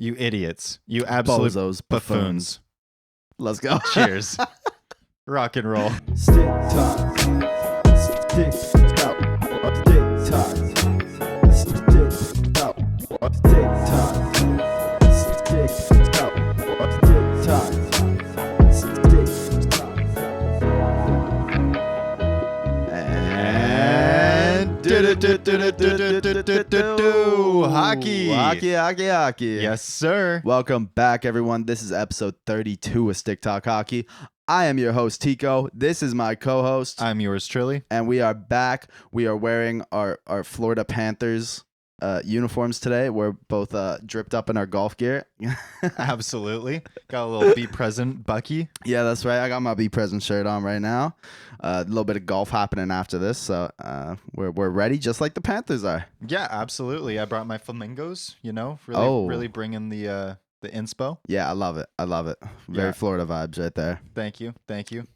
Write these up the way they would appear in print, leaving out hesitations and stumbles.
You idiots. You absolute Bozos, buffoons. Let's go. Cheers. Rock and roll. Stick tock. Stick tock. Stick tock. Stick tock. Stick tock. Stick tock. Stick tock. Stick tock. And Hockey. Hockey. Yes, sir. Welcome back, everyone. This is episode 32 of Stick Talk Hockey. I am your host, Tico. This is my co-host. I'm yours truly. And we are back. We are wearing our Florida Panthers uniforms today. We're both dripped up in our golf gear. Absolutely. Got a little Be Present Bucky. Yeah, that's right. I got my Be Present shirt on right now. A little bit of golf happening after this. So we're ready just like the Panthers are. Yeah, absolutely. I brought my flamingos, really bringing the inspo. Yeah, I love it. Very Yeah. Florida vibes right there. Thank you.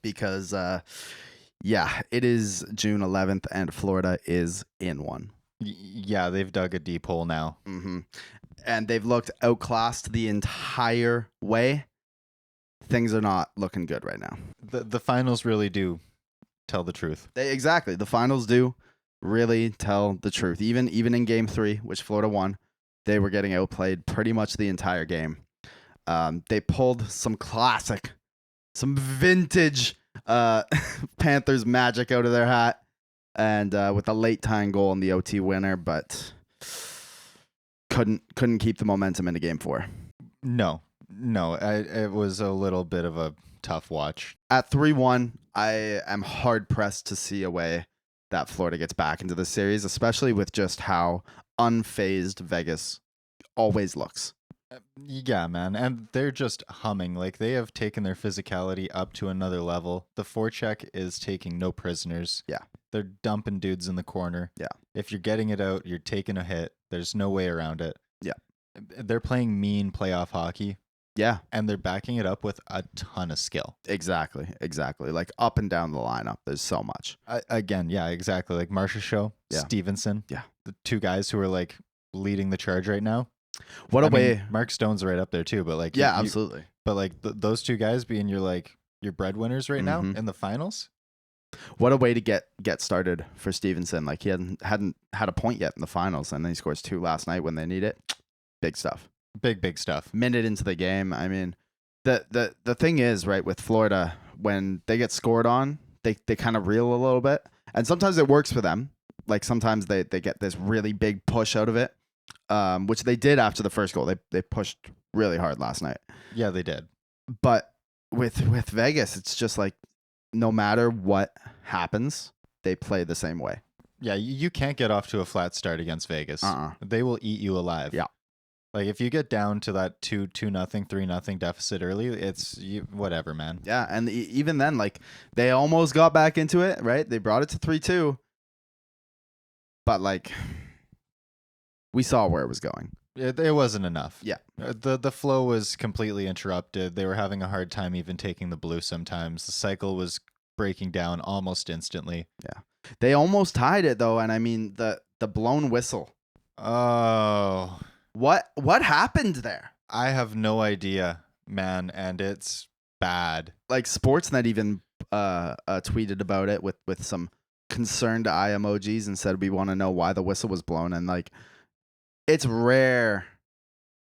Because, it is June 11th and Florida is in one. Yeah, they've dug a deep hole now. Mm-hmm. And they've looked outclassed the entire way. Things are not looking good right now. The finals really do tell the truth. Exactly. The finals do really tell the truth. Even in game 3, which Florida won, they were getting outplayed pretty much the entire game. They pulled some vintage Panthers magic out of their hat, and with a late tying goal in the OT winner, but couldn't keep the momentum into game 4. No, it was a little bit of a tough watch. At 3-1, I am hard pressed to see a way that Florida gets back into the series, especially with just how unfazed Vegas always looks. Yeah, man. And they're just humming. Like, they have taken their physicality up to another level. The forecheck is taking no prisoners. Yeah. They're dumping dudes in the corner. Yeah. If you're getting it out, you're taking a hit. There's no way around it. Yeah. They're playing mean playoff hockey. Yeah. And they're backing it up with a ton of skill. Exactly. Like up and down the lineup, there's so much. Again, yeah, exactly. Like Marcia Show, Yeah. Stevenson. Yeah. The two guys who are like leading the charge right now. What a way. Mark Stone's right up there too, but like Absolutely. But like those two guys being your breadwinners right now Mhm. in the finals. What a way to get started for Stevenson. Like he hadn't had a point yet in the finals, and then he scores 2 last night when they need it. Big stuff. Big stuff. Minute into the game. I mean, the thing is, right, with Florida, when they get scored on, they kind of reel a little bit. And sometimes it works for them. Like sometimes they get this really big push out of it. Which they did after the first goal. They pushed really hard last night. Yeah, they did. But with Vegas, it's just like no matter what happens, they play the same way. Yeah, you can't get off to a flat start against Vegas. They will eat you alive. Yeah. Like if you get down to that 2-0, 3-0 deficit early, it's whatever, man. Yeah, and even then, like they almost got back into it, right? They brought it to 3-2, but like we saw where it was going. It wasn't enough. Yeah. The flow was completely interrupted. They were having a hard time even taking the blue sometimes. The cycle was breaking down almost instantly. Yeah. They almost tied it though, and I mean the blown whistle. Oh. What happened there? I have no idea, man, and it's bad. Like Sportsnet even tweeted about it with some concerned eye emojis and said we want to know why the whistle was blown, and like it's rare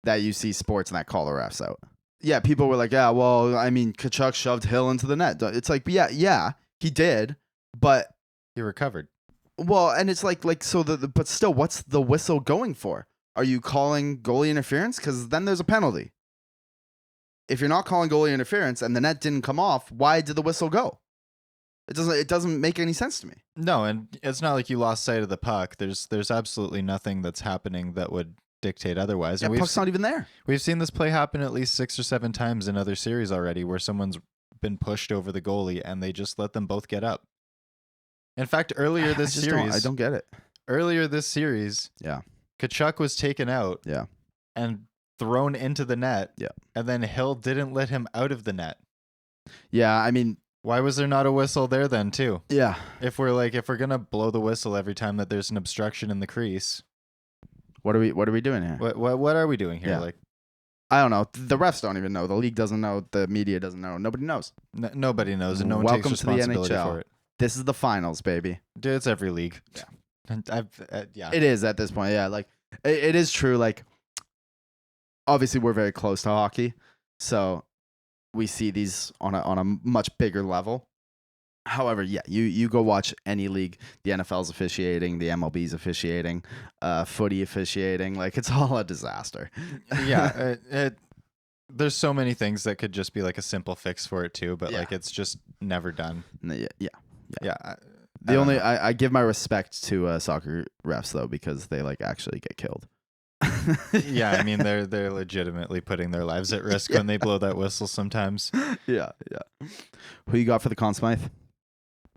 that you see Sportsnet call the refs out. Yeah, people were like, yeah, well, I mean, Tkachuk shoved Hill into the net. It's like, yeah, he did, but He recovered. well, and it's like so but still, what's the whistle going for? Are you calling goalie interference? Because then there's a penalty. If you're not calling goalie interference and the net didn't come off, why did the whistle go? It doesn't make any sense to me. No, and it's not like you lost sight of the puck. There's absolutely nothing that's happening that would dictate otherwise. Yeah, And puck's not even there. we've seen this play happen at least 6 or 7 times in other series already where someone's been pushed over the goalie and they just let them both get up. In fact, earlier this series, I don't get it. Yeah, Tkachuk was taken out. Yeah. And thrown into the net. Yeah. And then Hill didn't let him out of the net. Yeah, I mean, why was there not a whistle there then too? Yeah. If we're gonna blow the whistle every time that there's an obstruction in the crease, what are we doing here? what are we doing here? Yeah. Like, I don't know. The refs don't even know. The league doesn't know. The media doesn't know. Nobody knows. Nobody knows, and no one Welcome takes to the responsibility NHL. for it. This is the finals, baby. Dude, it's every league. Yeah. And yeah. It is at this point. Yeah, like it is true. Like obviously we're very close to hockey, so we see these on a much bigger level. However, yeah, you go watch any league, the NFL's officiating, the MLB's officiating, footy officiating, like it's all a disaster. Yeah, there's so many things that could just be like a simple fix for it too, but Yeah. like it's just never done. Yeah. Yeah. I give my respect to soccer refs though, because they like actually get killed. Yeah, I mean they're legitimately putting their lives at risk when they blow that whistle sometimes. Yeah. Who you got for the Conn Smythe?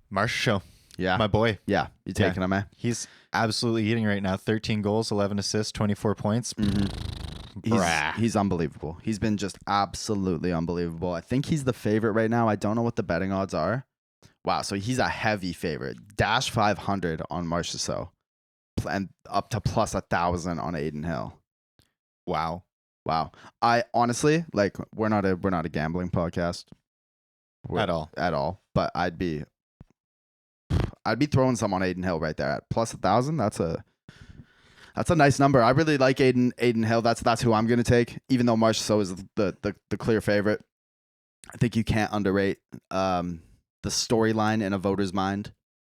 Marshall, Yeah. my boy. Yeah. You taking him, eh? He's absolutely eating right now. 13 goals, 11 assists, 24 points. He's unbelievable. He's been just absolutely unbelievable. I think he's the favorite right now. I don't know what the betting odds are. Wow, so he's a heavy favorite. Dash 500 on Marchessault and up to plus 1,000 on Aiden Hill. Wow. I honestly, like, we're not a gambling podcast At all. but I'd be throwing some on Aiden Hill right there at plus 1,000. That's a nice number. I really like Aiden Hill. That's who I'm gonna take. Even though Marchessault is the clear favorite, I think you can't underrate the storyline in a voter's mind.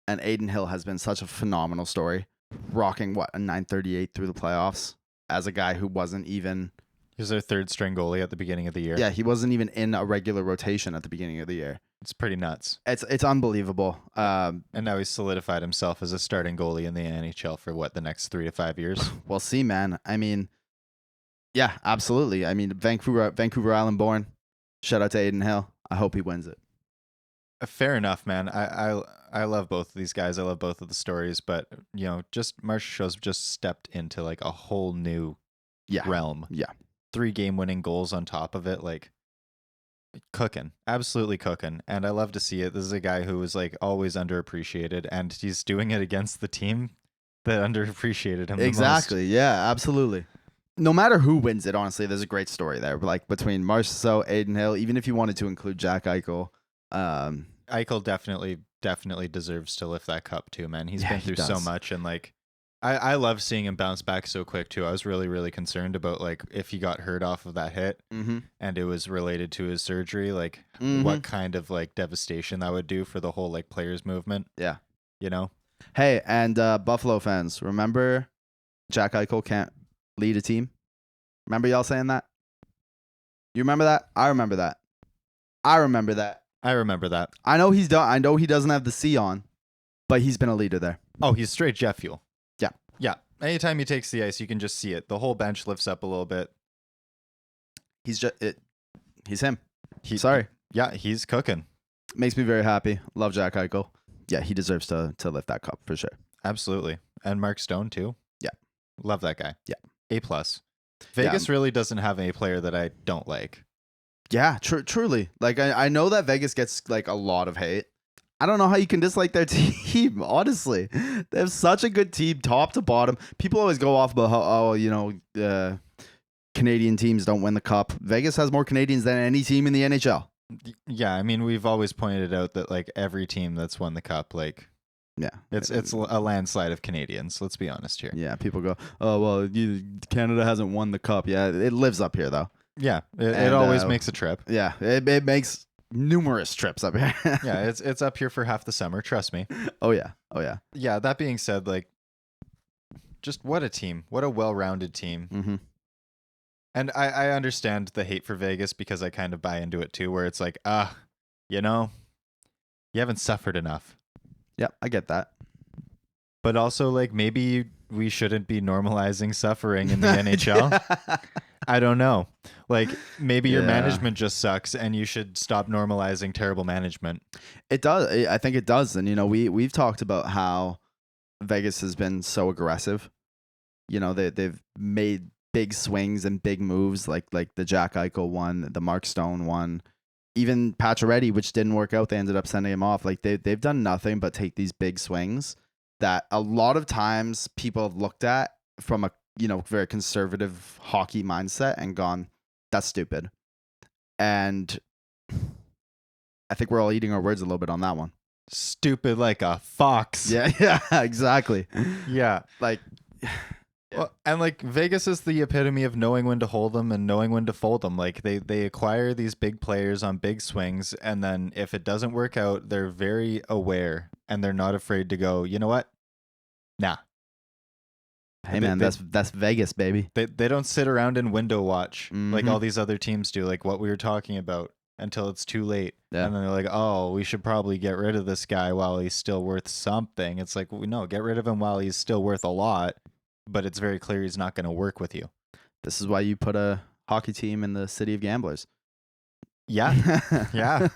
And Aiden Hill has been such a phenomenal story, rocking a 938 through the playoffs as a guy who wasn't even. He was their third string goalie at the beginning of the year. Yeah, he wasn't even in a regular rotation at the beginning of the year. It's pretty nuts. It's unbelievable. And now he's solidified himself as a starting goalie in the NHL for the next 3 to 5 years. We'll see, man. I mean, yeah, absolutely. I mean, Vancouver Island born. Shout out to Aiden Hill. I hope he wins it. Fair enough, man. I love both of these guys. I love both of the stories, but just Marchessault's just stepped into like a whole new realm. Yeah. 3 game-winning goals on top of it, like cooking, absolutely cooking. And I love to see it. This is a guy who was like always underappreciated, and he's doing it against the team that underappreciated him. Exactly. The most. Yeah, absolutely. No matter who wins it, honestly, there's a great story there. Like between Marchessault, Aiden Hill, even if you wanted to include Jack Eichel. Eichel definitely deserves to lift that cup too, man. He's been through so much, and like I love seeing him bounce back so quick too. I was really, really concerned about like if he got hurt off of that hit and it was related to his surgery, like what kind of like devastation that would do for the whole like players movement. Yeah. Hey, and Buffalo fans, remember Jack Eichel can't lead a team? Remember y'all saying that? You remember that? I remember that. I remember that. I know he's done. I know he doesn't have the C on, but he's been a leader there. Oh, he's straight jet fuel. Yeah. Anytime he takes the ice, you can just see it. The whole bench lifts up a little bit. He's him. Sorry. Yeah, he's cooking. Makes me very happy. Love Jack Eichel. Yeah, he deserves to lift that cup for sure. Absolutely. And Mark Stone too. Yeah. Love that guy. Yeah. A+. Vegas really doesn't have a player that I don't like. Yeah, truly. Like I know that Vegas gets like a lot of hate. I don't know how you can dislike their team, honestly. They have such a good team, top to bottom. People always go off about how, Canadian teams don't win the cup. Vegas has more Canadians than any team in the NHL. Yeah, I mean, we've always pointed out that like every team that's won the cup, like, yeah, it's a landslide of Canadians. Let's be honest here. Yeah, people go, oh well, Canada hasn't won the cup. Yeah, it lives up here though. Yeah, it always makes a trip. Yeah, it makes numerous trips up here. Yeah, it's up here for half the summer. Trust me. Oh yeah. Yeah. That being said, like, just what a team! What a well-rounded team. Mm-hmm. And I understand the hate for Vegas because I kind of buy into it too, where it's like, you haven't suffered enough. Yeah, I get that. But also, like, maybe we shouldn't be normalizing suffering in the NHL. I don't know. Like, maybe your management just sucks and you should stop normalizing terrible management. It does. I think it does. And, we've talked about how Vegas has been so aggressive. They've made big swings and big moves like the Jack Eichel one, the Mark Stone one, even Pacioretty, which didn't work out. They ended up sending him off. Like they've done nothing but take these big swings that a lot of times people have looked at from a very conservative hockey mindset and gone, That's stupid. And I think we're all eating our words a little bit on that one. Stupid like a fox. Yeah, exactly. Yeah. Like, well, and like Vegas is the epitome of knowing when to hold them and knowing when to fold them. Like they acquire these big players on big swings, and then if it doesn't work out, they're very aware and they're not afraid to go, you know what? Nah. Hey man, that's Vegas, baby. They don't sit around and window watch like all these other teams do, like what we were talking about, until it's too late. Yeah. And then they're like, oh, we should probably get rid of this guy while he's still worth something. It's like, no, get rid of him while he's still worth a lot. But it's very clear he's not going to work with you. This is why you put a hockey team in the city of gamblers. Yeah. Yeah.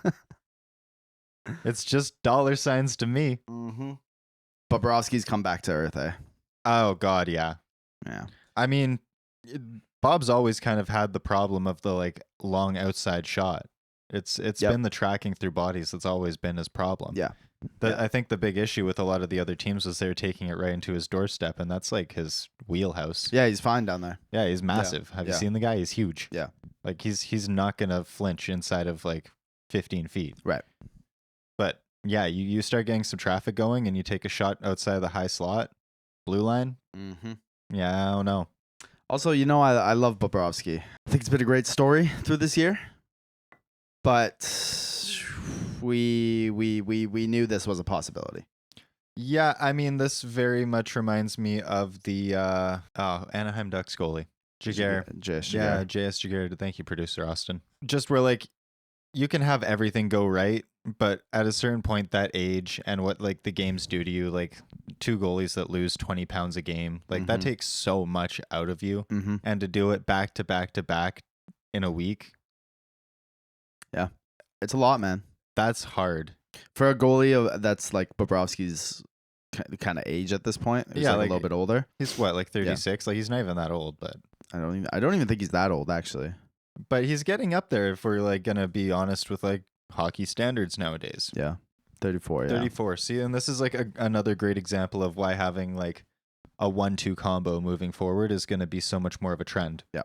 It's just dollar signs to me. Bobrovsky's come back to earth, eh? Oh, God, yeah. Yeah. I mean, Bob's always kind of had the problem of the like long outside shot. It's been the tracking through bodies that's always been his problem. Yeah. I think the big issue with a lot of the other teams was they're taking it right into his doorstep, and that's like his wheelhouse. Yeah, he's fine down there. Yeah, he's massive. Have you seen the guy? He's huge. Yeah. Like he's not gonna flinch inside of like 15 feet. Right. But yeah, you start getting some traffic going and you take a shot outside of the high slot, blue line. Yeah, I don't know. Also, you know, I love Bobrovsky. I think it's been a great story through this year. But we knew this was a possibility. Yeah, I mean, this very much reminds me of the Anaheim Ducks goalie, Jaguar. Yeah, J.S. Jaguar. Thank you, producer Austin. Just where like you can have everything go right, but at a certain point, that age and what like the games do to you, like two goalies that lose 20 pounds a game, like that takes so much out of you, and to do it back to back to back in a week. Yeah, it's a lot, man. That's hard for a goalie that's like Bobrovsky's kind of age at this point. He's like a little bit older. He's what, like 36? Yeah. Like he's not even that old, but I don't even think he's that old actually. But he's getting up there if we're like gonna be honest with like hockey standards nowadays. Yeah, 34. Yeah, 34. See, and this is like another great example of why having like a 1-2 combo moving forward is going to be so much more of a trend. Yeah.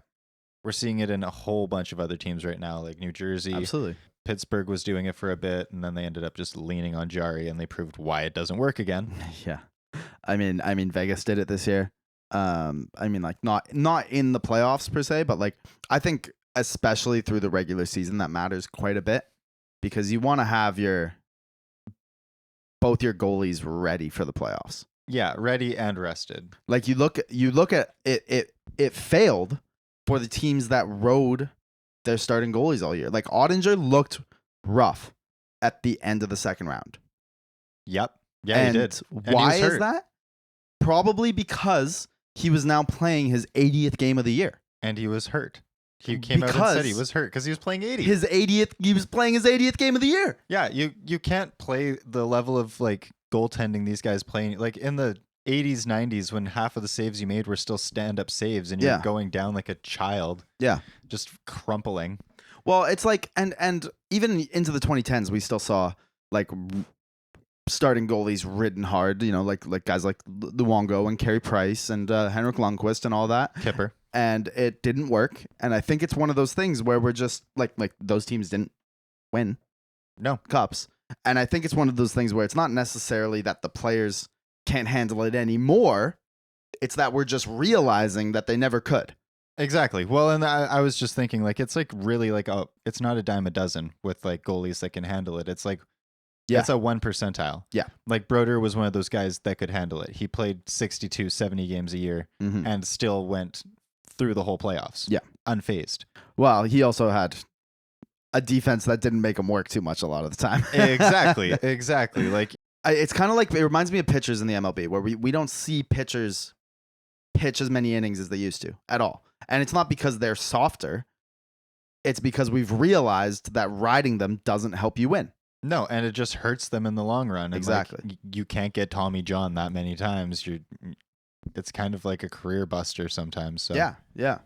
We're seeing it in a whole bunch of other teams right now, like New Jersey. Absolutely. Pittsburgh was doing it for a bit, and then they ended up just leaning on Jari, and they proved why it doesn't work again. Yeah. I mean, Vegas did it this year. I mean, like not in the playoffs per se, but like I think especially through the regular season that matters quite a bit because you want to have both your goalies ready for the playoffs. Yeah, ready and rested. Like you look at it. It failed for the teams that rode their starting goalies all year. Like Ottinger looked rough at the end of the second round. Yep. Yeah, he did. Why is that? Probably because he was now playing his 80th game of the year. And he was hurt. He came out and said he was hurt because he was playing 80. He was playing his 80th game of the year. Yeah, you can't play the level of like goaltending these guys playing like in the 80s, 90s when half of the saves you made were still stand-up saves and you're going down like a child. Yeah. Just crumpling. Well, it's like and even into the 2010s we still saw like starting goalies ridden hard, you know, like guys like Luongo and Carey Price and Henrik Lundqvist and all that. Kipper. And it didn't work. And I think it's one of those things where we're just like those teams didn't win cups. And I think it's one of those things where it's not necessarily that the players can't handle it anymore. It's that we're just realizing that they never could. Exactly. Well, and I was just thinking like, it's like really like, it's not a dime a dozen with like goalies that can handle it. It's like, it's a 1 percentile. Yeah. Like Brodeur was one of those guys that could handle it. He played 62, 70 games a year and still went through the whole playoffs. Yeah. Unfazed. Well, he also had a defense that didn't make him work too much a lot of the time. Exactly. Like it's kind of like, it reminds me of pitchers in the MLB where we don't see pitchers pitch as many innings as they used to at all. And it's not because they're softer. It's because we've realized that riding them doesn't help you win. No, and it just hurts them in the long run. And exactly. Like, you can't get Tommy John that many times. It's kind of like a career buster sometimes. So. Yeah.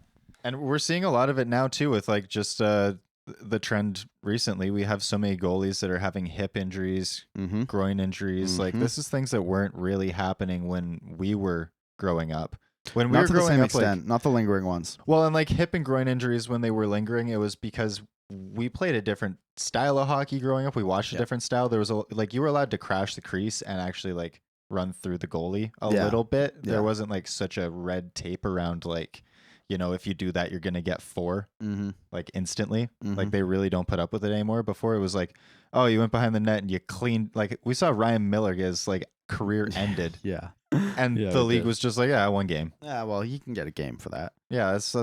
And we're seeing a lot of it now too with like just the trend recently. We have so many goalies that are having hip injuries, groin injuries. Like this is things that weren't really happening when we were growing up. When we Not were to the growing same up, extent, like, not the lingering ones. well, and like hip and groin injuries when they were lingering, it was because we played a different style of hockey growing up. We watched a different style. There was like you were allowed to crash the crease and actually like run through the goalie a little bit. Yeah. There wasn't like such a red tape around like, you know, if you do that, you're going to get 4 like instantly. Like they really don't put up with it anymore. Before it was like, oh, you went behind the net and you cleaned. Like we saw Ryan Miller get his like career ended. Yeah. And the league was just like, yeah, 1 game. Yeah, well, you can get a game for that. Yeah, that's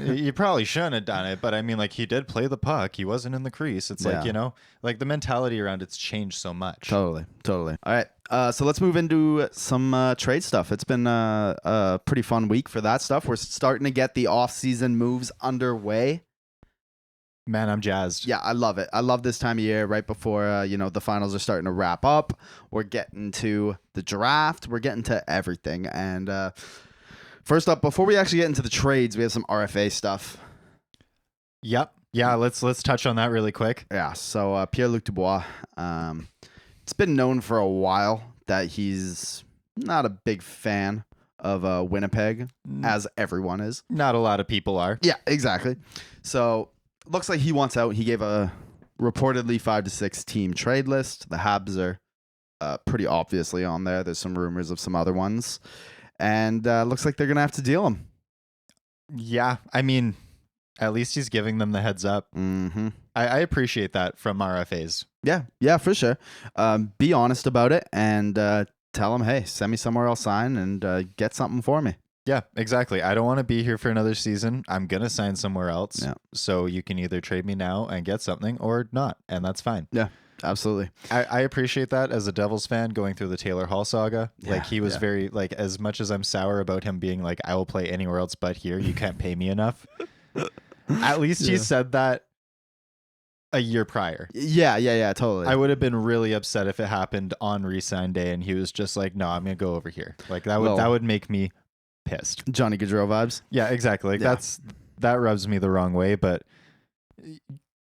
you probably shouldn't have done it, but I mean, like he did play the puck. He wasn't in the crease. It's like, you know, like the mentality around it's changed so much. Totally. All right, so let's move into some trade stuff. It's been a pretty fun week for that stuff. We're starting to get the off-season moves underway. Man, I'm jazzed. Yeah, I love it. I love this time of year right before, the finals are starting to wrap up. We're getting to the draft. We're getting to everything. And first up, before we actually get into the trades, we have some RFA stuff. Yep. Yeah, let's touch on that really quick. Yeah, so Pierre-Luc Dubois, it's been known for a while that he's not a big fan of Winnipeg, as everyone is. Not a lot of people are. Yeah, exactly. So looks like he wants out. He gave a reportedly 5 to 6 team trade list. The Habs are pretty obviously on there. There's some rumors of some other ones. And looks like they're going to have to deal him. Yeah, I mean, at least he's giving them the heads up. Mm-hmm. I appreciate that from RFAs. Yeah, for sure. Be honest about it and tell them, hey, send me somewhere I'll sign and get something for me. Yeah, exactly. I don't want to be here for another season. I'm going to sign somewhere else. Yeah. So you can either trade me now and get something or not. And that's fine. Yeah, absolutely. I appreciate that as a Devils fan going through the Taylor Hall saga. Yeah, like he was very like, as much as I'm sour about him being like, I will play anywhere else but here. You can't pay me enough. At least he said that a year prior. Yeah, totally. I would have been really upset if it happened on re-sign day and he was just like, no, I'm going to go over here. Like that would make me pissed. Johnny Gaudreau vibes. Yeah, exactly. Like that rubs me the wrong way, but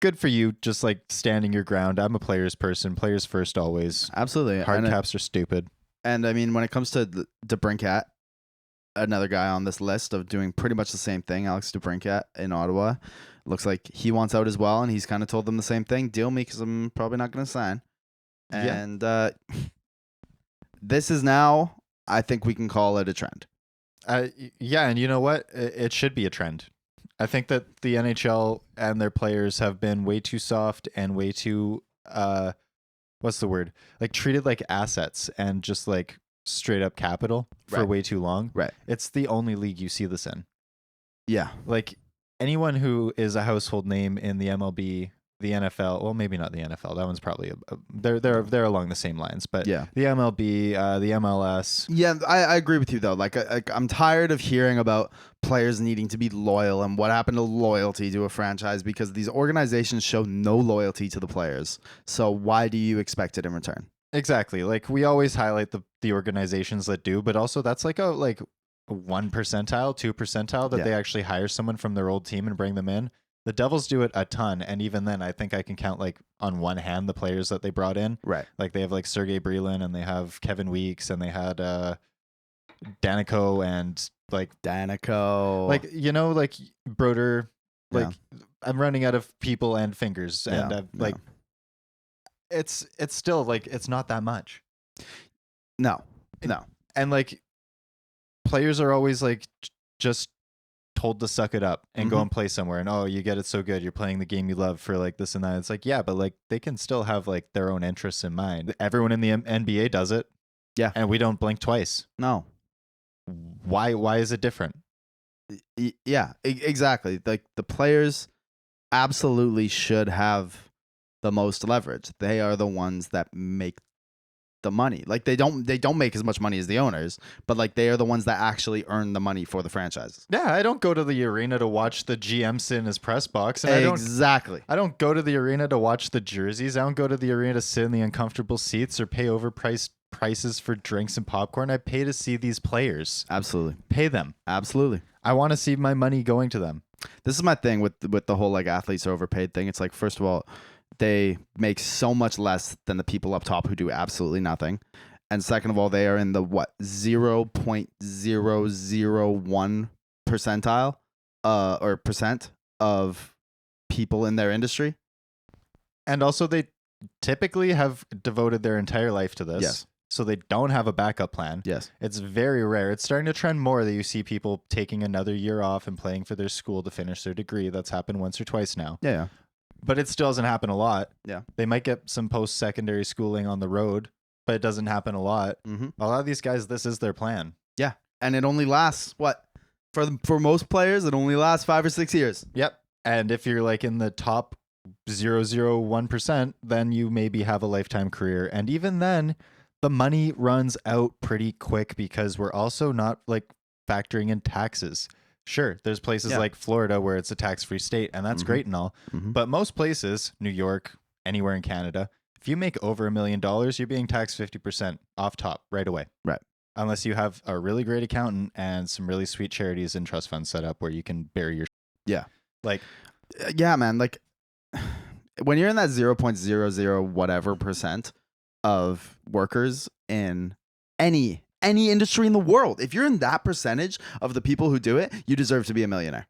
good for you just like standing your ground. I'm a players person. Players first always. Absolutely. Hard caps are stupid. And I mean, when it comes to DeBrincat, another guy on this list of doing pretty much the same thing, Alex DeBrincat in Ottawa, looks like he wants out as well, and he's kind of told them the same thing. Deal me because I'm probably not going to sign. And this is now, I think we can call it a trend. Yeah, and you know what? It should be a trend. I think that the NHL and their players have been way too soft and way too, what's the word? Like treated like assets and just like straight up capital for way too long. Right. It's the only league you see this in. Yeah. Like anyone who is a household name in the MLB, the NFL, well, maybe not the NFL. That one's probably they're along the same lines, but yeah, the MLB, the MLS. Yeah, I agree with you though. Like I'm tired of hearing about players needing to be loyal and what happened to loyalty to a franchise because these organizations show no loyalty to the players. So why do you expect it in return? Exactly. Like we always highlight the organizations that do, but also that's like a 1 percentile, 2 percentile that they actually hire someone from their old team and bring them in. The Devils do it a ton, and even then, I think I can count like on one hand the players that they brought in. Right. Like they have like Sergei Brylin, and they have Kevin Weeks, and they had Danico, and like like like Broder. Like I'm running out of people and fingers, and like it's still like it's not that much. No, and like players are always like just told to suck it up and go and play somewhere, and you get it so good, you're playing the game you love for like this and that. It's like, yeah, but like they can still have like their own interests in mind. Everyone in the NBA does it, and we don't blink twice. No. Why is it different? Yeah, exactly. Like the players absolutely should have the most leverage. They are the ones that make the money. Like they don't make as much money as the owners, but like they are the ones that actually earn the money for the franchises. Yeah, I don't go to the arena to watch the GM sit in his press box, and I don't go to the arena to watch the jerseys. I don't go to the arena to sit in the uncomfortable seats or pay overpriced prices for drinks and popcorn. I pay to see these players. Absolutely. Pay them. Absolutely. I want to see my money going to them. This is my thing with the whole like athletes are overpaid thing. It's like, first of all, they make so much less than the people up top who do absolutely nothing. And second of all, they are in the 0.001 percentile or percent of people in their industry. And also they typically have devoted their entire life to this. Yes. So they don't have a backup plan. Yes. It's very rare. It's starting to trend more that you see people taking another year off and playing for their school to finish their degree. That's happened once or twice now. Yeah. But it still doesn't happen a lot. Yeah. They might get some post-secondary schooling on the road, but it doesn't happen a lot. Mm-hmm. A lot of these guys, this is their plan. Yeah. And it only lasts, for most players, it only lasts 5 or 6 years. Yep. And if you're like in the top 0.001%, then you maybe have a lifetime career. And even then, the money runs out pretty quick because we're also not like factoring in taxes. Sure, there's places like Florida where it's a tax-free state, and that's great and all. Mm-hmm. But most places, New York, anywhere in Canada, if you make over $1 million, you're being taxed 50% off top right away. Right. Unless you have a really great accountant and some really sweet charities and trust funds set up where you can bury your. Yeah. Like. Yeah, man. Like when you're in that 0.00 whatever percent of workers in any industry in the world, if you're in that percentage of the people who do it, you deserve to be a millionaire.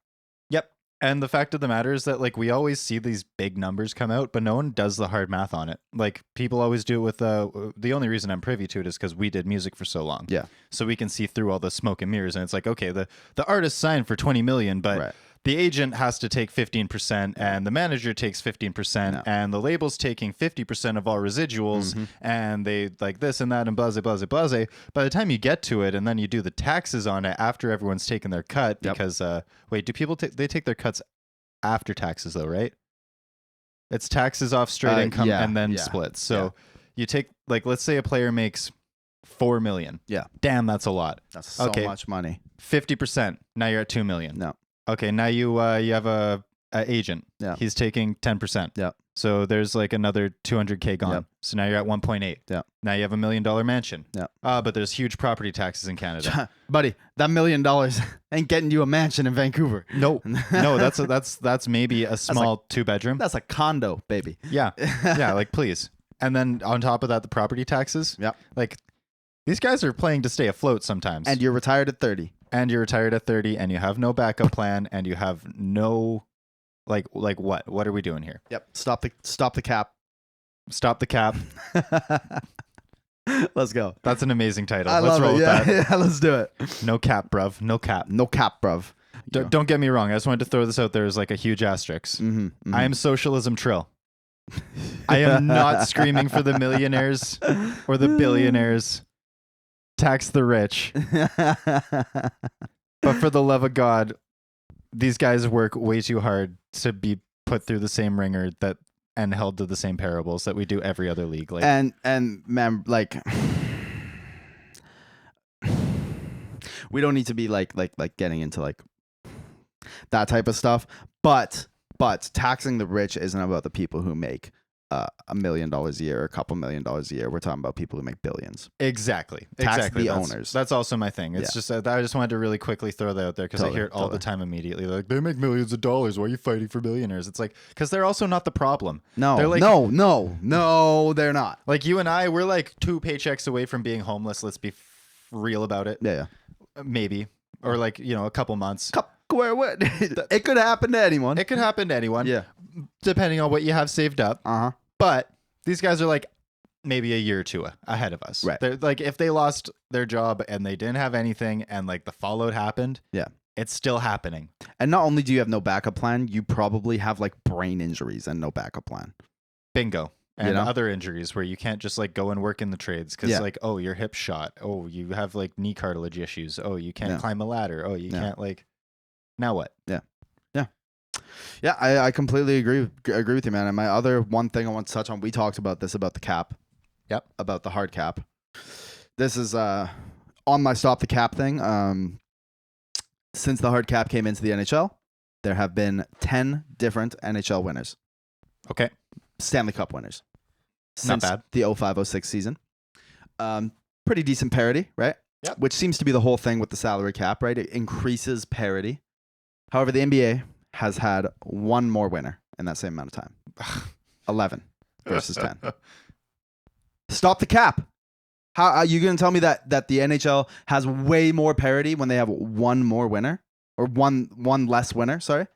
Yep. And the fact of the matter is that like we always see these big numbers come out, but no one does the hard math on it. Like people always do it with the only reason I'm privy to it is because we did music for so long. Yeah. So we can see through all the smoke and mirrors, and it's like, okay, the artist signed for 20 million, but the agent has to take 15%, and the manager takes 15%, and the label's taking 50% of all residuals, and they like this and that and blase, blase, blase. By the time you get to it, and then you do the taxes on it after everyone's taken their cut, because wait, do people they take their cuts after taxes though, right? It's taxes off straight income and then splits. So you take like let's say a player makes $4 million. Yeah. Damn, that's a lot. That's so much money. 50%. Now you're at $2 million. No. Okay, now you have a agent. Yeah. He's taking 10%. Yeah. So there's like another 200K gone. Yep. So now you're at 1.8. Yeah. Now you have $1 million mansion. Yeah. But there's huge property taxes in Canada. Buddy, that $1 million ain't getting you a mansion in Vancouver. No, that's maybe a small 2-bedroom. That's a condo, baby. Yeah. Yeah, like please. And then on top of that, the property taxes. Yeah. Like these guys are playing to stay afloat sometimes. And you're retired at 30. And you're retired at 30, and you have no backup plan, and you have no, like what? What are we doing here? Yep. Stop the cap. Stop the cap. Let's go. That's an amazing title. Let's roll with that. Yeah, let's do it. No cap, bruv. No cap. No cap, bruv. Don't get me wrong. I just wanted to throw this out there as like a huge asterisk. I am socialism trill. I am not screaming for the millionaires or the billionaires. Tax the rich. But for the love of God, these guys work way too hard to be put through the same ringer and held to the same parables that we do every other league. Like, and man, like we don't need to be like getting into like that type of stuff, but taxing the rich isn't about the people who make $1 million a year, or a couple $1 million a year. We're talking about people who make billions. Exactly. Tax the owners. That's also my thing. It's just I just wanted to really quickly throw that out there because I hear it all the time immediately. Like, they make millions of dollars. Why are you fighting for millionaires? It's like, because they're also not the problem. No, they're like, no, they're not. Like you and I, we're like 2 paychecks away from being homeless. Let's be real about it. Yeah. Maybe. Or like, a couple months. It could happen to anyone. It could happen to anyone. Yeah. Depending on what you have saved up. But these guys are like maybe a year or two ahead of us. Right. They're like, if they lost their job and they didn't have anything and like the fallout happened, it's still happening. And not only do you have no backup plan, you probably have like brain injuries and no backup plan. Bingo. And other injuries where you can't just like go and work in the trades because like, oh, your hip's shot. Oh, you have like knee cartilage issues. Oh, you can't climb a ladder. Oh, you can't like, now what? Yeah, I completely agree with you, man. And my other one thing I want to touch on, we talked about this, about the cap. Yep. About the hard cap. This is on my stop the cap thing. Since the hard cap came into the NHL, there have been 10 different NHL winners. Okay. Stanley Cup winners. Not bad. The 05-06 season. Pretty decent parity, right? Yep. Which seems to be the whole thing with the salary cap, right? It increases parity. However, the NBA has had one more winner in that same amount of time. 11 versus 10. Stop the cap. How are you going to tell me that the NHL has way more parity when they have one more winner or one less winner? Sorry.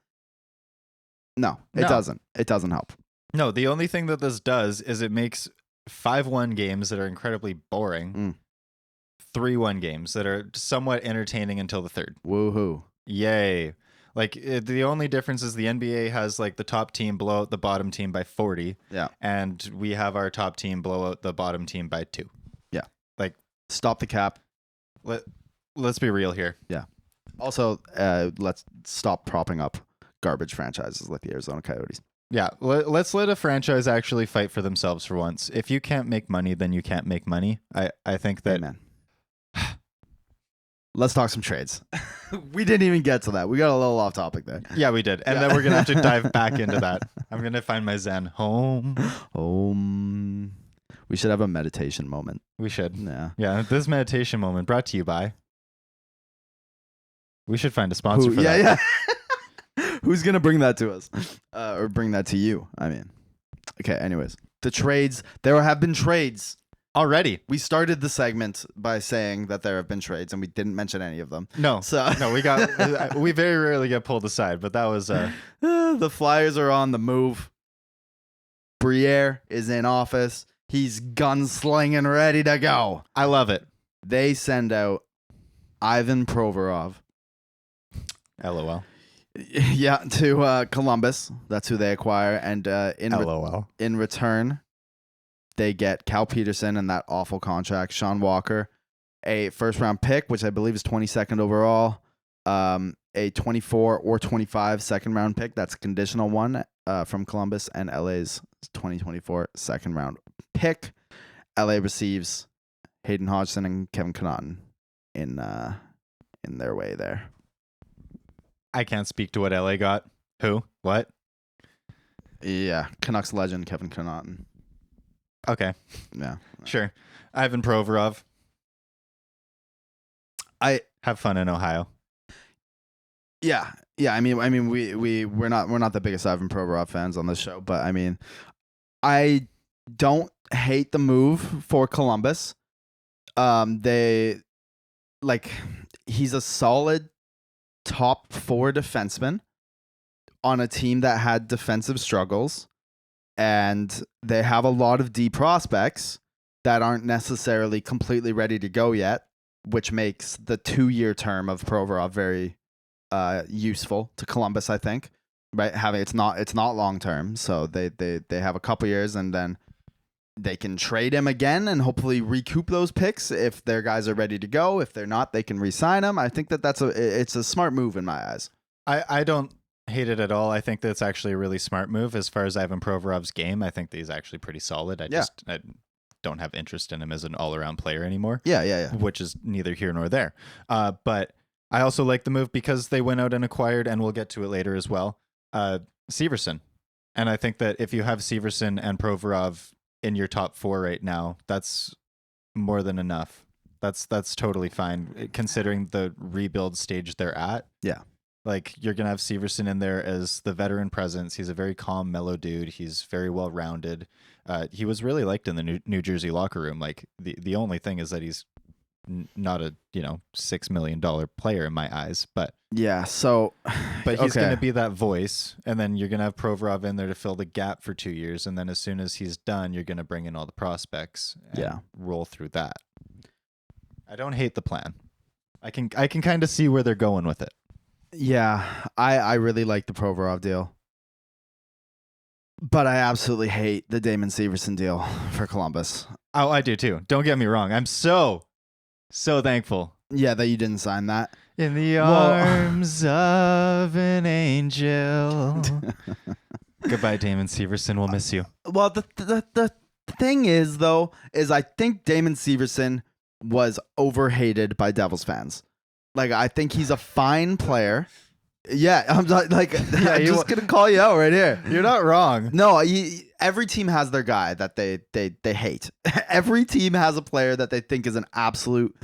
No, it doesn't. It doesn't help. No, the only thing that this does is it makes 5-1 games that are incredibly boring 3-1 games that are somewhat entertaining until the third. Woohoo. Yay. Like, the only difference is the NBA has, like, the top team blow out the bottom team by 40. Yeah. And we have our top team blow out the bottom team by 2. Yeah. Like, stop the cap. Let's be real here. Yeah. Also, let's stop propping up garbage franchises like the Arizona Coyotes. Yeah, let's let a franchise actually fight for themselves for once. If you can't make money, then you can't make money. I think that... Amen. Let's talk some trades. We didn't even get to that. We got a little off topic there. Yeah, we did. And then we're going to have to dive back into that. I'm going to find my Zen. Home. We should have a meditation moment. We should. Yeah. Yeah, this meditation moment brought to you by... We should find a sponsor for that. Yeah. Who's going to bring that to us? Or bring that to you? I mean. Okay, anyways. The trades. There have been trades. Already. We started the segment by saying that there have been trades, and we didn't mention any of them. No. We very rarely get pulled aside, but that was... The Flyers are on the move. Briere is in office. He's gunslinging, ready to go. I love it. They send out Ivan Provorov. LOL. Yeah, to Columbus. That's who they acquire. And in return, they get Cal Peterson and that awful contract, Sean Walker, a first-round pick, which I believe is 22nd overall, a 24 or 25 second-round pick. That's a conditional one from Columbus, and LA's 2024 second-round pick. LA receives Hayden Hodgson and Kevin Connaughton in their way there. I can't speak to what LA got. Who? What? Yeah, Canucks legend Kevin Connaughton. Okay. Yeah. Sure. Ivan Provorov. I have fun in Ohio. Yeah. Yeah, I mean we're not the biggest Ivan Provorov fans on this show, but I mean I don't hate the move for Columbus. They he's a solid top 4 defenseman on a team that had defensive struggles, and they have a lot of D prospects that aren't necessarily completely ready to go yet, which makes the 2-year term of Provorov very useful to Columbus, I think. Right? It's not long term, so they have a couple years, and then they can trade him again and hopefully recoup those picks if their guys are ready to go. If they're not, they can re-sign him. I think it's a smart move in my eyes. I don't hate it at all. I think that's actually a really smart move as far as Ivan Provorov's game. I think that he's actually pretty solid. I don't have interest in him as an all-around player anymore. Yeah. Which is neither here nor there. But I also like the move because they went out and acquired, and we'll get to it later as well, Severson. And I think that if you have Severson and Provorov in your top 4 right now, that's more than enough. That's totally fine considering the rebuild stage they're at. Yeah. Like, you're going to have Severson in there as the veteran presence. He's a very calm, mellow dude. He's very well-rounded. He was really liked in the New Jersey locker room. Like, the only thing is that he's not a, $6 million player in my eyes, but yeah. So, but he's going to be that voice, and then you're going to have Provorov in there to fill the gap for 2 years, and then as soon as he's done, you're going to bring in all the prospects and roll through that. I don't hate the plan. I can kind of see where they're going with it. Yeah, I really like the Provorov deal, but I absolutely hate the Damon Severson deal for Columbus. Oh, I do too. Don't get me wrong. I'm so thankful. Yeah, that you didn't sign that. In the arms of an angel. Goodbye, Damon Severson. We'll miss you. Well, the thing is, though, I think Damon Severson was overhated by Devils fans. Like, I think he's a fine player. Yeah, I'm just gonna call you out right here. You're not wrong. No, every team has their guy that they hate. Every team has a player that they think is an absolute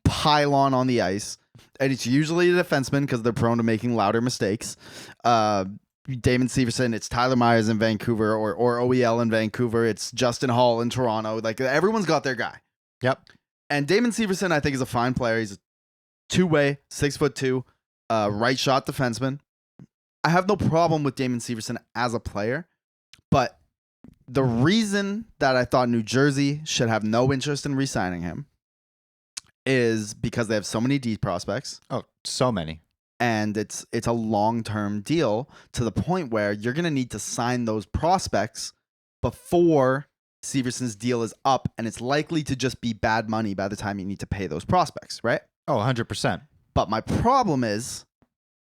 pylon on the ice, and it's usually a defenseman because they're prone to making louder mistakes. Damon Severson, it's Tyler Myers in Vancouver, or OEL in Vancouver. It's Justin Hall in Toronto. Like, everyone's got their guy. Yep. And Damon Severson, I think, is a fine player. He's a two-way, 6'2", right shot defenseman. I have no problem with Damon Severson as a player, but the reason that I thought New Jersey should have no interest in re-signing him is because they have so many D prospects. Oh, so many. And it's a long-term deal to the point where you're going to need to sign those prospects before Severson's deal is up, and it's likely to just be bad money by the time you need to pay those prospects, right? Oh, 100%. But my problem is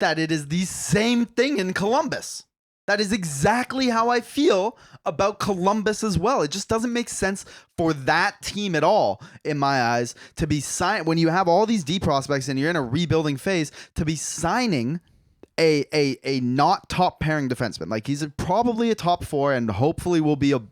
that it is the same thing in Columbus. That is exactly how I feel about Columbus as well. It just doesn't make sense for that team at all, in my eyes, to be signed when you have all these D prospects and you're in a rebuilding phase, to be signing a not top pairing defenseman. Like, he's probably a top 4 and hopefully will be a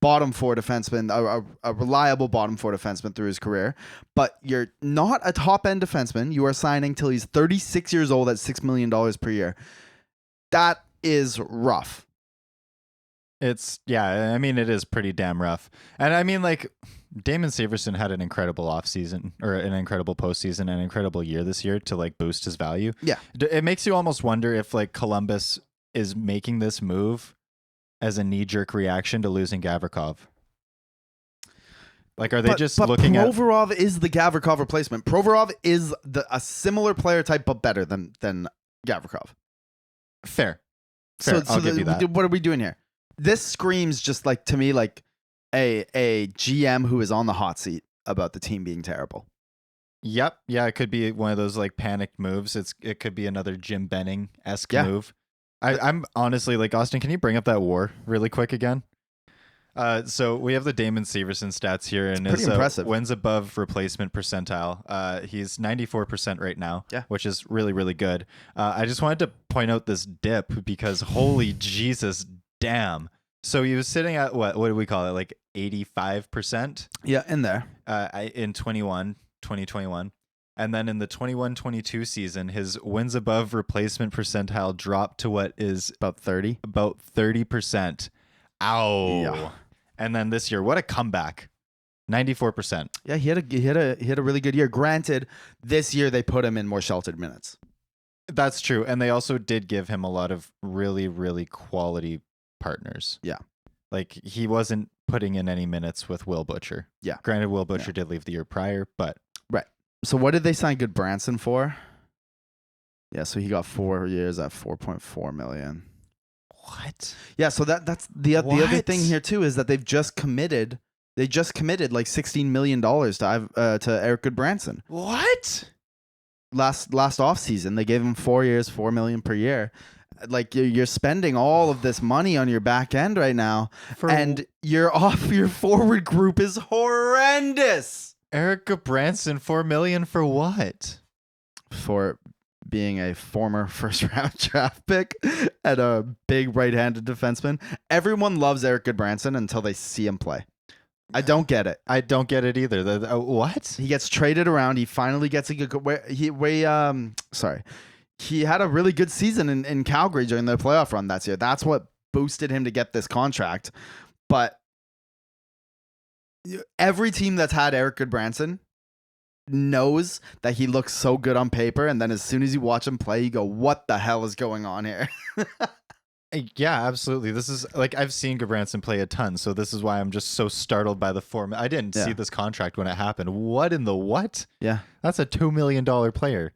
bottom 4 defenseman, a reliable bottom 4 defenseman through his career. But you're not a top end defenseman. You are signing till he's 36 years old at $6 million per year. That is rough. I mean, it is pretty damn rough. And I mean, like, Damon Severson had an incredible offseason, or an incredible postseason, an incredible year this year to like boost his value. Yeah. It makes you almost wonder if like Columbus is making this move as a knee-jerk reaction to losing Gavrikov. Like, are they just looking at... Provorov is the Gavrikov replacement. Provorov is a similar player type, but better than Gavrikov. Fair. I'll give you that. What are we doing here? This screams just like, to me, like a GM who is on the hot seat about the team being terrible. Yep. Yeah, it could be one of those like panicked moves. It could be another Jim Benning-esque move. I'm honestly like, Austin, can you bring up that WAR really quick again? So we have the Damon Severson stats here, and his wins above replacement percentile. He's 94% right now, which is really, really good. I just wanted to point out this dip because holy Jesus, damn. So he was sitting at what do we call it? Like 85%? Yeah, in there. In 2021. And then in the 21-22 season, his wins above replacement percentile dropped to what is about 30. About 30%. Ow. Yeah. And then this year, what a comeback. 94%. Yeah, he had a really good year. Granted, this year they put him in more sheltered minutes. That's true. And they also did give him a lot of really, really quality partners. Yeah. Like, he wasn't putting in any minutes with Will Butcher. Yeah. Granted, Will Butcher did leave the year prior, but... Right. So what did they sign Goodbranson for? Yeah, so he got 4 years at $4.4 million. What? Yeah, so that's the other thing here too is that they've just committed. They just committed like $16 million to Eric Goodbranson. What? Last offseason, they gave him 4 years, $4 million per year. Like, you're spending all of this money on your back end right now, and your forward group is horrendous. Eric Goodbranson, $4 million for what? For being a former first-round draft pick and a big right-handed defenseman. Everyone loves Eric Goodbranson until they see him play. I don't get it. I don't get it either. What? He gets traded around. He finally gets a good... He had a really good season in Calgary during the playoff run that year. That's what boosted him to get this contract. But every team that's had Eric Goodbranson knows that he looks so good on paper, and then as soon as you watch him play, you go, what the hell is going on here? Yeah, absolutely. This is like, I've seen Goodbranson play a ton, so this is why I'm just so startled by the form. I didn't see this contract when it happened. What in the what? Yeah. That's a $2 million player.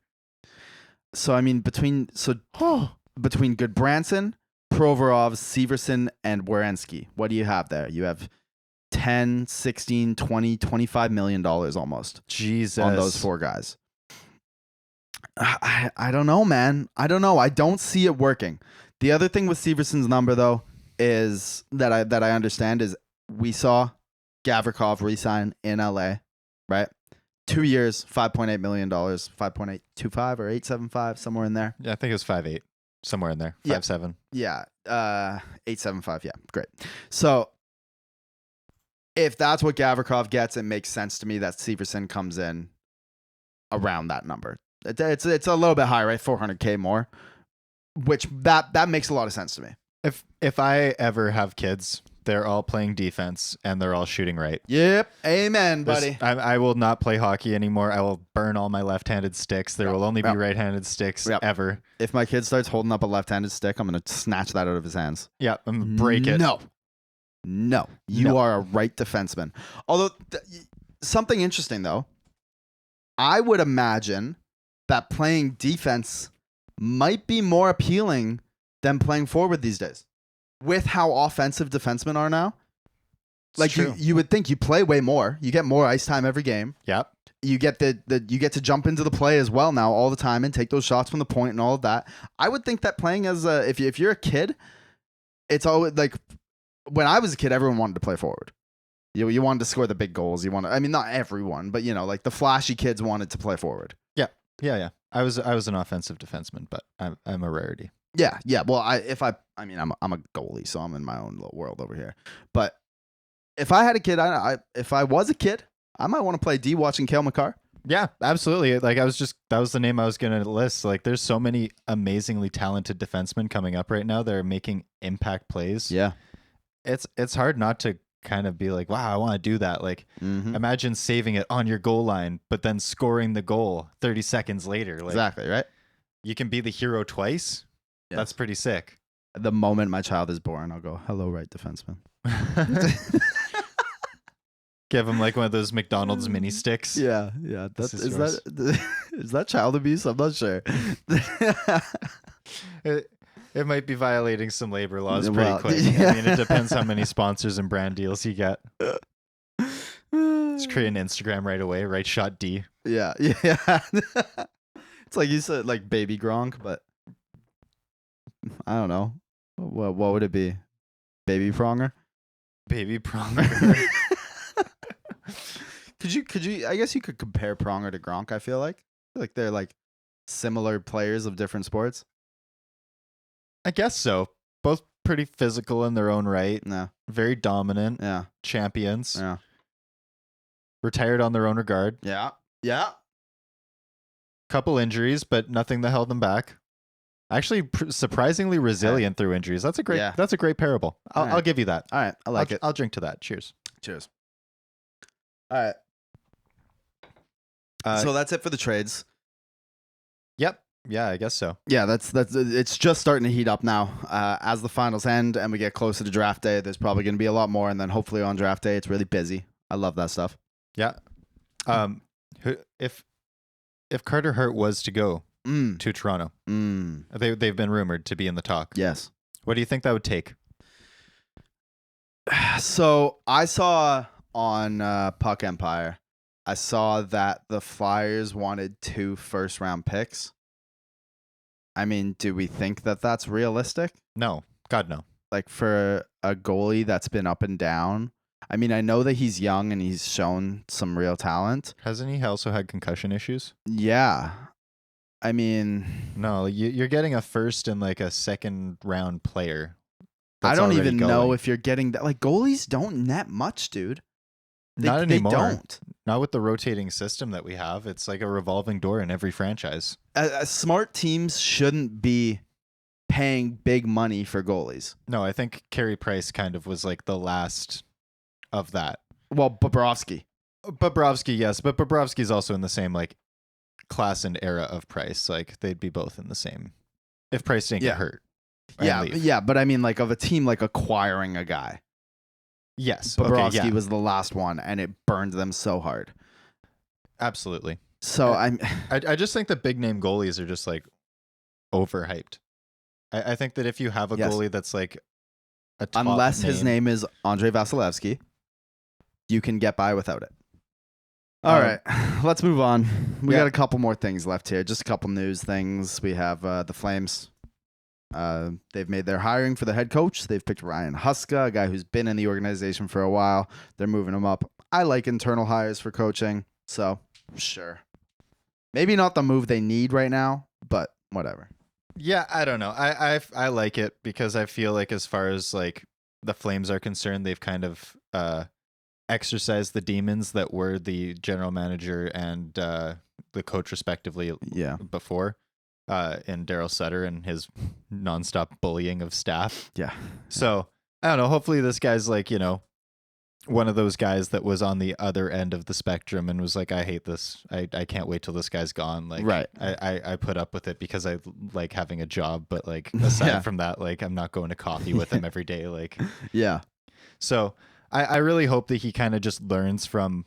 So, I mean, between Goodbranson, Provorov, Severson, and Werenski, what do you have there? You have 10, 16, 20, $25 million almost. Jesus. On those 4 guys. I don't know, man. I don't know. I don't see it working. The other thing with Severson's number, though, is that I understand is we saw Gavrikov re-sign in LA, right? 2 years, $5.8 million, 5.825 or 875, somewhere in there. Yeah, I think it was 5.8, somewhere in there. 5.7. Yeah, 875. Yeah, great. So if that's what Gavrikov gets, it makes sense to me that Severson comes in around that number. It's a little bit high, right? $400K more, which that makes a lot of sense to me. If I ever have kids, they're all playing defense and they're all shooting right. Yep. Amen, buddy. I will not play hockey anymore. I will burn all my left-handed sticks. There will only be right-handed sticks ever. If my kid starts holding up a left-handed stick, I'm going to snatch that out of his hands. Yeah, I'm going to break it. No. You are a right defenseman. Although, something interesting, though. I would imagine that playing defense might be more appealing than playing forward these days. With how offensive defensemen are now. Like you would think you play way more. You get more ice time every game. Yep. You get you get to jump into the play as well now all the time and take those shots from the point and all of that. I would think that playing as if you're a kid, it's always like when I was a kid, everyone wanted to play forward. You wanted to score the big goals. I mean, not everyone, but like the flashy kids wanted to play forward. Yeah. I was an offensive defenseman, but I'm a rarity. Yeah. Well, I'm a goalie, so I'm in my own little world over here. But if I had a kid, if I was a kid, I might want to play D watching Cale Makar. Yeah, absolutely. Like that was the name I was going to list. Like there's so many amazingly talented defensemen coming up right now that are making impact plays. Yeah. It's hard not to kind of be like, wow, I want to do that. Like imagine saving it on your goal line, but then scoring the goal 30 seconds later. Like, exactly, right? You can be the hero twice. Yes. That's pretty sick. The moment my child is born, I'll go, hello, right defenseman. Give him like one of those McDonald's mini sticks. Yeah. Is that child abuse? I'm not sure. It might be violating some labor laws pretty quick. Yeah. I mean, it depends how many sponsors and brand deals you get. Just create an Instagram right away. Right shot D. Yeah. It's like you said, like baby Gronk, but I don't know. What would it be? Baby Pronger? Baby Pronger. Could you? I guess you could compare Pronger to Gronk. I feel like they're like similar players of different sports. I guess so. Both pretty physical in their own right. No. Very dominant. Yeah. Champions. Yeah. Retired on their own regard. Yeah. Couple injuries, but nothing that held them back. Actually, surprisingly resilient through injuries. That's a great parable. I'll give you that. All right. I like it. I'll drink to that. Cheers. All right. So that's it for the trades. Yep. Yeah, I guess so. Yeah, that's it's just starting to heat up now. As the finals end and we get closer to draft day, there's probably going to be a lot more, and then hopefully on draft day it's really busy. I love that stuff. Yeah. If Carter Hart was to go to Toronto, they've been rumored to be in the talk. Yes. What do you think that would take? So I saw on Puck Empire, I saw that the Flyers wanted 2 first-round picks. I mean, do we think that that's realistic? No. God, no. Like for a goalie that's been up and down. I mean, I know that he's young and he's shown some real talent. Hasn't he also had concussion issues? Yeah. I mean... No, you're getting a first and like a second round player. I don't even know if you're getting that. Like goalies don't net much, dude. Not anymore. They don't. Not with the rotating system that we have. It's like a revolving door in every franchise. Smart teams shouldn't be paying big money for goalies. No, I think Carey Price kind of was like the last of that. Well, Bobrovsky, yes, but Bobrovsky's also in the same like class and era of Price. Like they'd be both in the same. If Price didn't get hurt. Yeah, but I mean, like of a team like acquiring a guy. Yes, Bobrovsky was the last one, and it burned them so hard. Absolutely. So I just think that big name goalies are just like overhyped. I think that if you have a goalie that's like a top unless name, his name is Andrei Vasilevsky, you can get by without it. All right, let's move on. We got a couple more things left here. Just a couple news things. We have the Flames. They've made their hiring for the head coach. They've picked Ryan Huska, a guy who's been in the organization for a while. They're moving him up. I like internal hires for coaching, so sure. Maybe not the move they need right now, but whatever. Yeah, I don't know. I like it because I feel like as far as like the Flames are concerned, they've kind of exercised the demons that were the general manager and the coach respectively before. In Daryl Sutter and his nonstop bullying of staff. Yeah. So I don't know. Hopefully this guy's like, one of those guys that was on the other end of the spectrum and was like, I hate this. I can't wait till this guy's gone. Like, right. I put up with it because I like having a job. But like, aside from that, like, I'm not going to coffee with him every day. Like, yeah. So I really hope that he kind of just learns from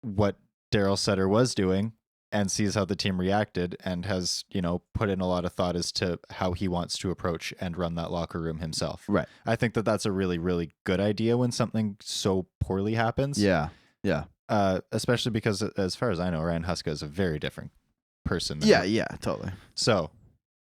what Daryl Sutter was doing and sees how the team reacted and has, put in a lot of thought as to how he wants to approach and run that locker room himself. Right. I think that that's a really, really good idea when something so poorly happens. Yeah. Yeah. Especially because, as far as I know, Ryan Huska is a very different person. Yeah, totally. So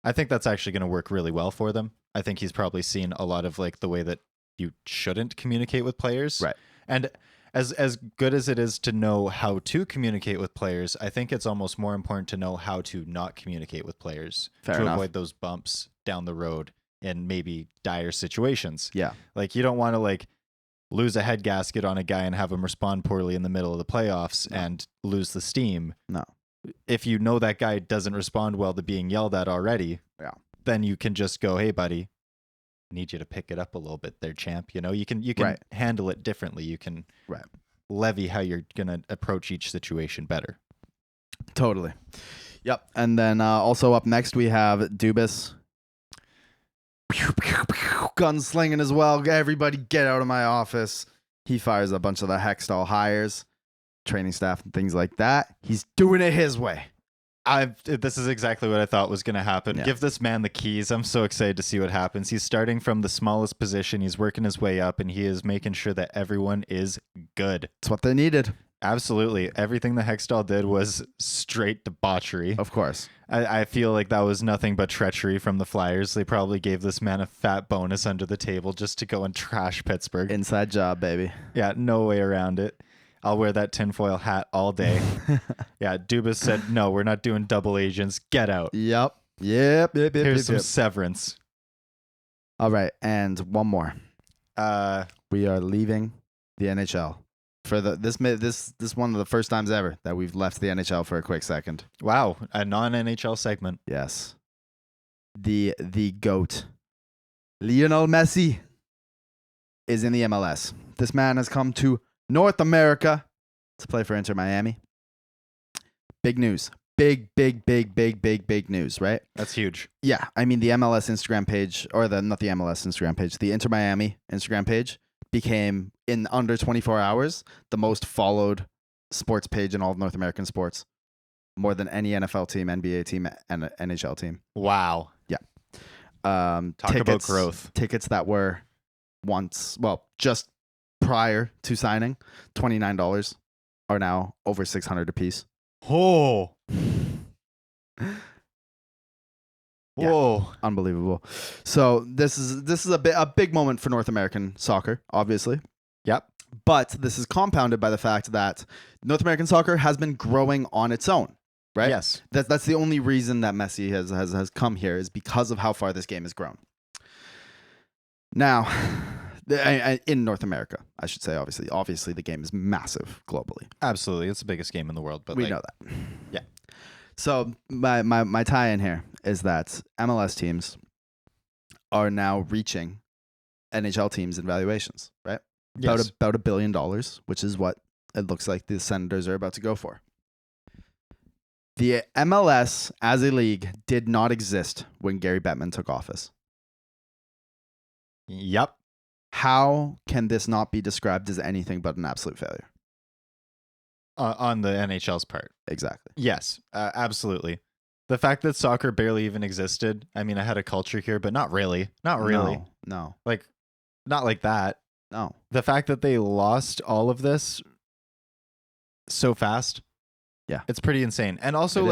I think that's actually going to work really well for them. I think he's probably seen a lot of like the way that you shouldn't communicate with players. Right. And as good as it is to know how to communicate with players, I think it's almost more important to know how to not communicate with players Fair to enough. avoid those bumps down the road in maybe dire situations. Yeah. Like you don't want to like lose a head gasket on a guy and have him respond poorly in the middle of the playoffs and lose the steam. No. If you know that guy doesn't respond well to being yelled at already, then you can just go, hey, buddy, need you to pick it up a little bit there, champ. You can handle it differently. You can levy how you're going to approach each situation better. Totally. Yep. And then also up next, we have Dubois. Gunslinging as well. Everybody get out of my office. He fires a bunch of the Hextall hires, training staff and things like that. He's doing it his way. This is exactly what I thought was going to happen. Yeah. Give this man the keys. I'm so excited to see what happens. He's starting from the smallest position. He's working his way up, and he is making sure that everyone is good. That's what they needed. Absolutely. Everything the Hextall did was straight debauchery. Of course. I feel like that was nothing but treachery from the Flyers. They probably gave this man a fat bonus under the table just to go and trash Pittsburgh. Inside job, baby. Yeah, no way around it. I'll wear that tinfoil hat all day. Yeah, Dubois said, no, we're not doing double agents. Get out. Yep. Here's some severance. All right, and one more. We are leaving the NHL for this one of the first times ever that we've left the NHL for a quick second. Wow, a non-NHL segment. Yes. The GOAT, Lionel Messi, is in the MLS. This man has come to North America to play for Inter Miami. Big news. Big news, right? That's huge. Yeah. I mean, the MLS Instagram page, or not the MLS Instagram page, the Inter Miami Instagram page became, in under 24 hours, the most followed sports page in all of North American sports. More than any NFL team, NBA team, and NHL team. Wow. Yeah. Talk about growth. Tickets that were just prior to signing, $29 are now over $600 a piece. Oh. Yeah, whoa. Unbelievable. So this is a big moment for North American soccer, obviously. Yep. But this is compounded by the fact that North American soccer has been growing on its own, right? Yes. That's the only reason that Messi has come here, is because of how far this game has grown. Now, in North America, I should say, obviously the game is massive globally. Absolutely. It's the biggest game in the world, but we know that. Yeah. So my tie in here is that MLS teams are now reaching NHL teams in valuations, right? Yes. About $1 billion, which is what it looks like the Senators are about to go for. The MLS as a league did not exist when Gary Bettman took office. Yep. How can this not be described as anything but an absolute failure? On the NHL's part. Exactly. Yes, absolutely. The fact that soccer barely even existed. I mean, I had a culture here, but not really. Not really. No. Like, not like that. No. The fact that they lost all of this so fast. Yeah. It's pretty insane. And also,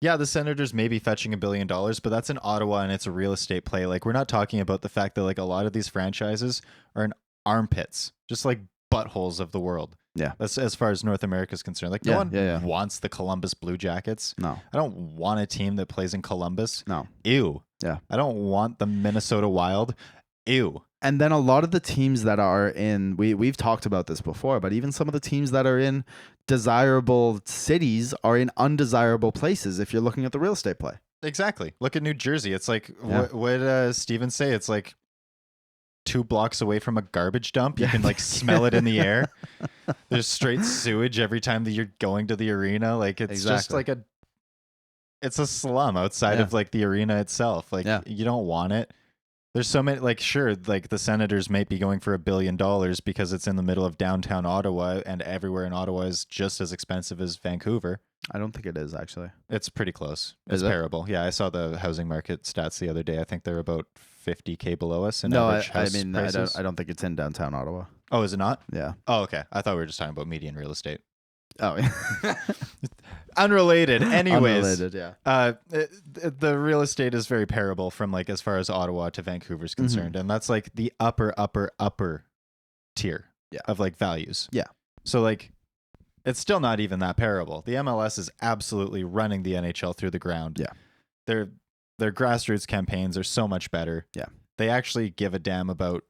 yeah, the Senators may be fetching $1 billion, but that's in Ottawa and it's a real estate play. Like, we're not talking about the fact that like a lot of these franchises are in armpits, just like buttholes of the world. Yeah. That's as far as North America is concerned. Like, no one wants the Columbus Blue Jackets. No. I don't want a team that plays in Columbus. No. Ew. Yeah. I don't want the Minnesota Wild. Ew. And then a lot of the teams that are in, we've talked about this before, but even some of the teams that are in desirable cities are in undesirable places if you're looking at the real estate play. Exactly. Look at New Jersey. It's like, what did Steven say? It's like 2 blocks away from a garbage dump. You can like smell it in the air. There's straight sewage every time that you're going to the arena. Like it's just like it's a slum outside of like the arena itself. Like you don't want it. There's so many, like, sure, like the Senators might be going for $1 billion because it's in the middle of downtown Ottawa, and everywhere in Ottawa is just as expensive as Vancouver. I don't think it is, actually. It's pretty close. It's parable. Yeah, I saw the housing market stats the other day. I think they're about $50K below us in average house prices. I don't think it's in downtown Ottawa. Oh, is it not? Yeah. Oh, okay. I thought we were just talking about median real estate. Oh, yeah. Unrelated. Anyways, unrelated, yeah. The real estate is very parable from like as far as Ottawa to Vancouver is concerned, and that's like the upper tier of like values. Yeah. So like, it's still not even that parable. The MLS is absolutely running the NHL through the ground. Yeah. Their grassroots campaigns are so much better. Yeah. They actually give a damn about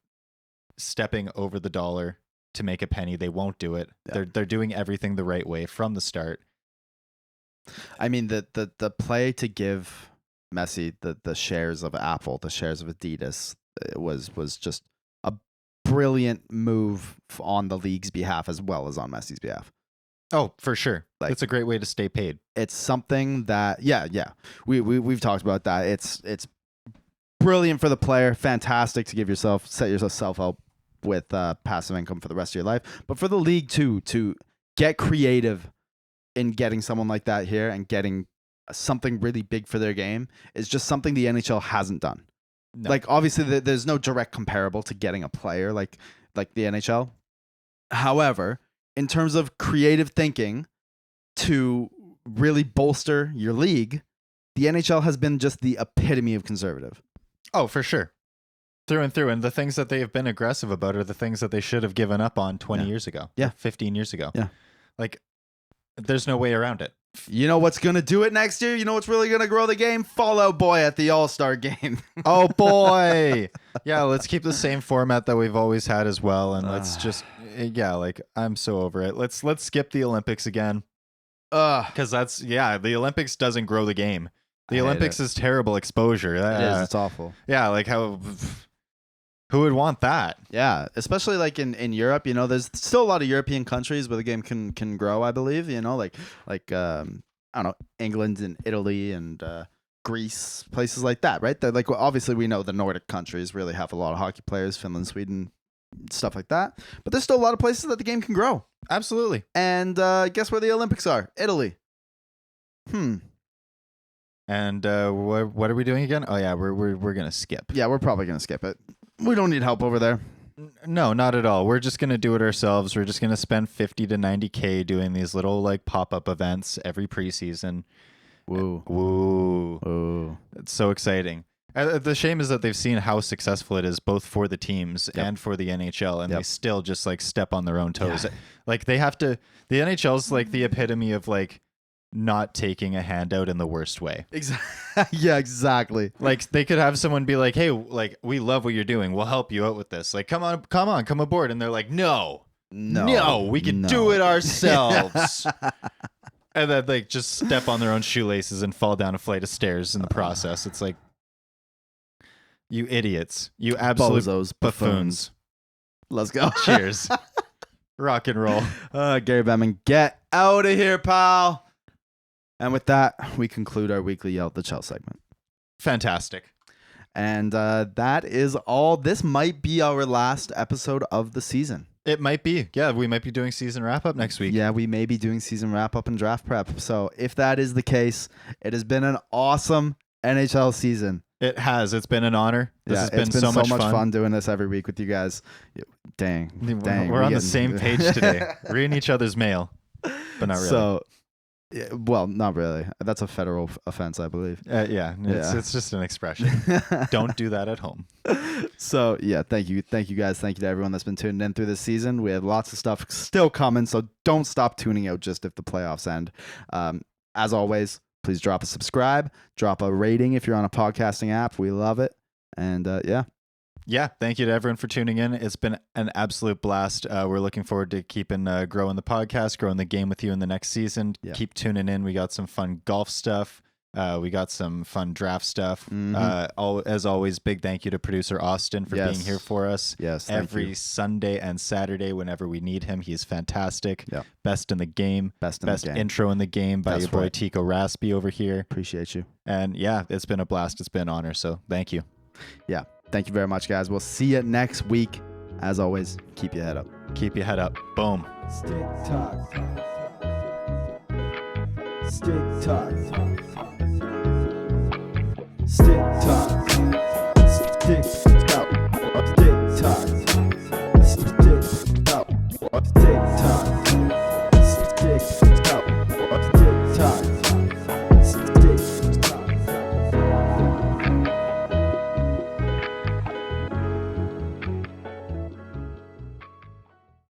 stepping over the dollar to make a penny. They won't do it. Yeah. They're doing everything the right way from the start. I mean, the play to give Messi the shares of Apple, the shares of Adidas, was just a brilliant move on the league's behalf as well as on Messi's behalf. Oh, for sure. Like, it's a great way to stay paid. It's something that we've talked about that. It's brilliant for the player, fantastic to set yourself up with passive income for the rest of your life, but for the league too, to get creative in getting someone like that here and getting something really big for their game is just something the NHL hasn't done. No. Like, obviously there's no direct comparable to getting a player like the NHL. However, in terms of creative thinking to really bolster your league, the NHL has been just the epitome of conservative. Oh, for sure. Through and through. And the things that they have been aggressive about are the things that they should have given up on 20 years ago. Yeah. 15 years ago. Yeah. Like, there's no way around it. You know what's going to do it next year? You know what's really going to grow the game? Fallout Boy at the All-Star game. Oh, boy. Yeah, let's keep the same format that we've always had as well. And let's just, like, I'm so over it. Let's skip the Olympics again. Because the Olympics doesn't grow the game. The Olympics is terrible exposure. It is. It's awful. Yeah, like how... Who would want that? Yeah, especially like in Europe, you know, there's still a lot of European countries where the game can grow, I believe, you know, like I don't know, England and Italy and Greece, places like that, right? They're like, well, obviously we know the Nordic countries really have a lot of hockey players, Finland, Sweden, stuff like that. But there's still a lot of places that the game can grow. Absolutely. And guess where the Olympics are? Italy. And what are we doing again? Oh yeah, we're gonna skip. Yeah, we're probably gonna skip it. We don't need help over there. No, not at all. We're just gonna do it ourselves. We're just gonna spend 50 to 90K doing these little like pop-up events every preseason. Woo. Woo. It's so exciting. The shame is that they've seen how successful it is both for the teams and for the NHL, and they still just like step on their own toes. Yeah. Like they have to. The NHL's like the epitome of like not taking a handout in the worst way. Exactly. Yeah, exactly. Like they could have someone be like, "Hey, like we love what you're doing. We'll help you out with this. Like, come on, come aboard." And they're like, "No, we can do it ourselves." And then like just step on their own shoelaces and fall down a flight of stairs in the process. It's like, you idiots, you absolute bozos, buffoons. Let's go. Cheers. Rock and roll. Gary Bettman, get out of here, pal. And with that, we conclude our weekly Yell at the Chell segment. Fantastic. And that is all. This might be our last episode of the season. It might be. Yeah, we might be doing season wrap-up next week. Yeah, we may be doing season wrap-up and draft prep. So if that is the case, it has been an awesome NHL season. It has. It's been an honor. This has been so much fun doing this every week with you guys. Dang. We're on the same page today. Reading each other's mail, but not really. So, well, not really. That's a federal offense, I believe. It's just an expression. Don't do that at home. So, yeah, thank you guys. Thank you to everyone that's been tuning in through this season. We have lots of stuff still coming, so don't stop tuning out just if the playoffs end. As always, please drop a subscribe, drop a rating if you're on a podcasting app. We love it. And yeah, thank you to everyone for tuning in. It's been an absolute blast. We're looking forward to keeping growing the podcast, growing the game with you in the next season. Yeah. Keep tuning in. We got some fun golf stuff, We got some fun draft stuff. Mm-hmm. As always, big thank you to producer Austin for being here for us. Yes, every Sunday and Saturday whenever we need him. He's fantastic. Yeah. Best in the game. Best intro in the game by your boy Tico Raspy over here. Appreciate you. And yeah, it's been a blast. It's been an honor. So thank you. Yeah. Thank you very much, guys. We'll see you next week. As always, keep your head up. Keep your head up. Boom. Stick talk. Stick talk. Stick talk. Stick talk. Stick talk.